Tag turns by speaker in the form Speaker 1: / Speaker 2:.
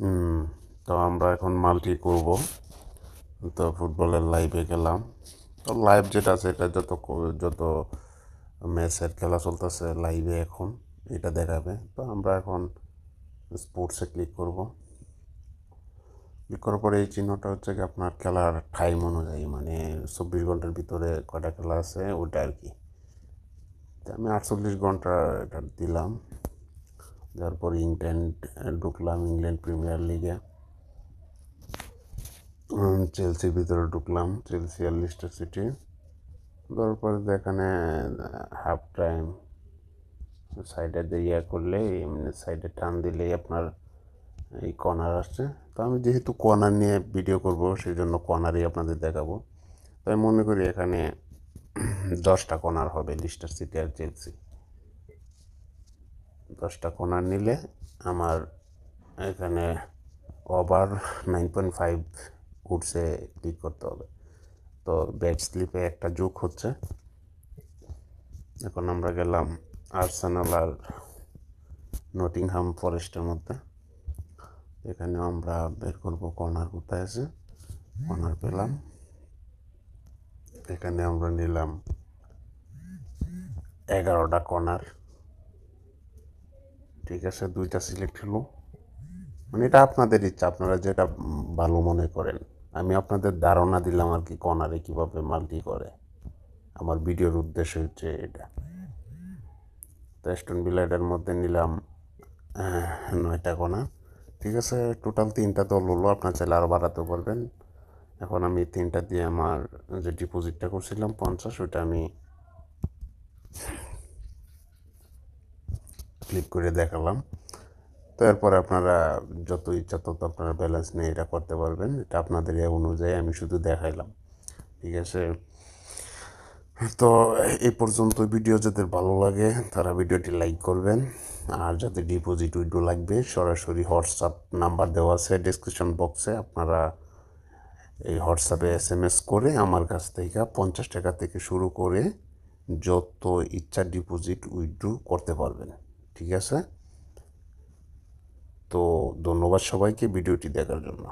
Speaker 1: হুম, তো আমরা এখন মাল্টি করব। তো ফুটবলের লাইভে গেলাম। তো লাইভ যেটা আছে এটা যত ম্যাচের খেলা চলতেছে লাইভে এখন এটা দেখাবে। তো আমরা এখন স্পোর্টসে ক্লিক করব। ক্লিক করার পরে এই চিহ্নটা হচ্ছে কি আপনার খেলার টাইম অনুযায়ী, মানে 24 ঘন্টার ভিতরে কয়টা খেলা আছে ওটা আর কি। তো আমি 48 ঘন্টা এটা দিলাম। তারপর ইংল্যান্ড ঢুকলাম, ইংল্যান্ড প্রিমিয়ার লিগে। চেলসির ভিতরে ঢুকলাম, চেলসি আর লিস্টার সিটি। দেওয়ার পরে তো এখানে হাফ টাইম সাইডে দিয়ে করলে, এমনি সাইডে টান দিলেই আপনার এই কর্নার আসছে। তো আমি যেহেতু কর্নার নিয়ে ভিডিও করব সেই জন্য কর্নারই আপনাদের দেখাবো। তো আমি মনে করি এখানে 10টা কর্নার হবে, লিস্টার সিটি আর চেলসি। 10টা কর্নার নিলে আমার এখানে ওভার 9.5 উঠছে, ক্লিক করতে হবে। তো ব্যাট স্লিপে একটা যোগ হচ্ছে। এখন আমরা গেলাম আর্সেনাল আর নটিংহাম ফরেস্টের মধ্যে। এখানে আমরা বের করব কর্নার কোথায় আছে। কর্নার পেলাম। এখানে আমরা নিলাম 11টা কর্নার। ঠিক আছে, 2টা সিলেক্ট হলো। মানে এটা আপনাদের ইচ্ছা, আপনারা যেটা ভালো মনে করেন। আমি আপনাদের ধারণা দিলাম আর কি কর্নারে কীভাবে মাল্টি করে। আমার ভিডিওর উদ্দেশ্য হচ্ছে এটা। তো স্টোন বিলাইডের মধ্যে নিলাম 9টা কর্নার। ঠিক আছে, টোটাল 3টা দল হলো, আপনার চাইলে আরও বাড়াতেও পারবেন। এখন আমি 3টা দিয়ে আমার যে ডিপোজিটটা করছিলাম 50, ওইটা আমি ক্লিক করে দেখালাম। তো এরপরে আপনারা যত ইচ্ছা তত আপনারা ব্যালেন্স নিয়ে এটা করতে পারবেন। এটা আপনাদের এ অনুযায়ী আমি শুধু দেখাইলাম। ঠিক আছে, তো এই পর্যন্ত ভিডিও যাদের ভালো লাগে তারা ভিডিওটি লাইক করবেন। আর যাদের ডিপোজিট উইড্রো লাগবে সরাসরি হোয়াটসঅ্যাপ নাম্বার দেওয়া আছে ডেসক্রিপশন বক্সে, আপনারা এই হোয়াটসঅ্যাপে SMS করে আমার কাছ থেকে 50 টাকা থেকে শুরু করে যত ইচ্ছা ডিপোজিট উইথড্র করতে পারবেন। ঠিক আছে, তো ধন্যবাদ সবাইকে ভিডিওটি দেখার জন্য।